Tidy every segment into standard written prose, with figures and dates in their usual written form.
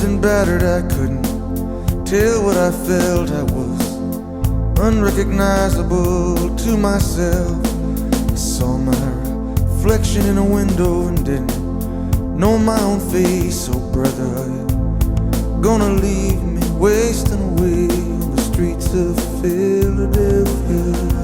bruised and battered, I couldn't tell what I felt. I was unrecognizable to myself. I saw my reflection in a window and didn't know my own face. Oh brother, are you gonna leave me wasting away on the streets of Philadelphia?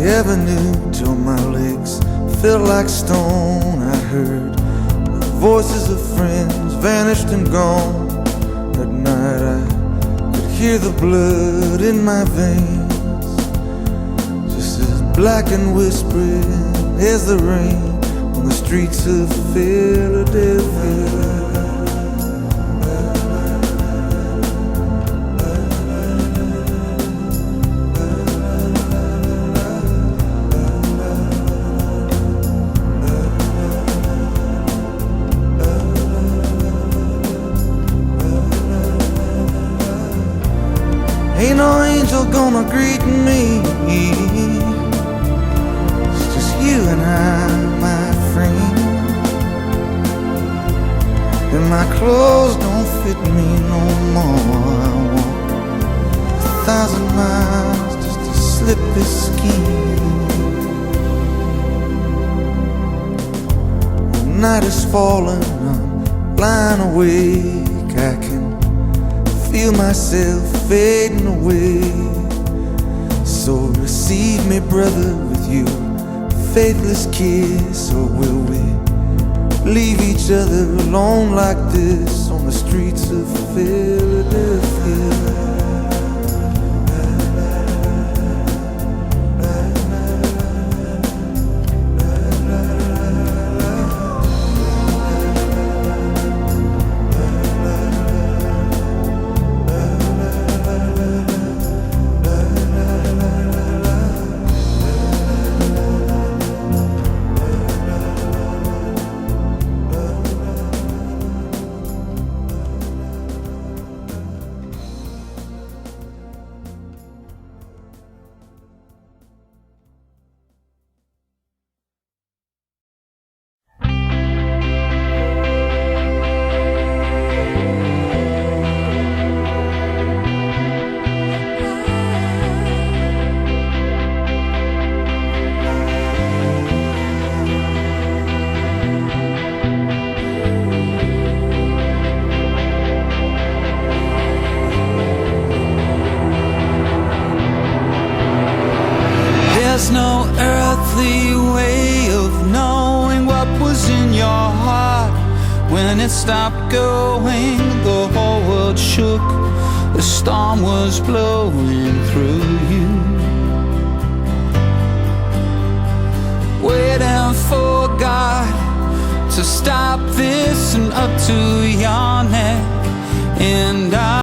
Avenue till my legs felt like stone. I heard the voices of friends vanished and gone. At night I could hear the blood in my veins, just as black and whispering as the rain on the streets of Philadelphia. Ain't no angel gonna greet me. It's just you and I, my friend. And my clothes don't fit me no more. I walk 1,000 miles just to slip this skin. The night is falling, I'm lying awake. I can feel myself fading away. So receive me, brother, with your faithless kiss. Or will we leave each other alone like this on the streets of Philadelphia? There's no earthly way of knowing what was in your heart. When it stopped going, the whole world shook. The storm was blowing through you, waiting for God to stop this and up to your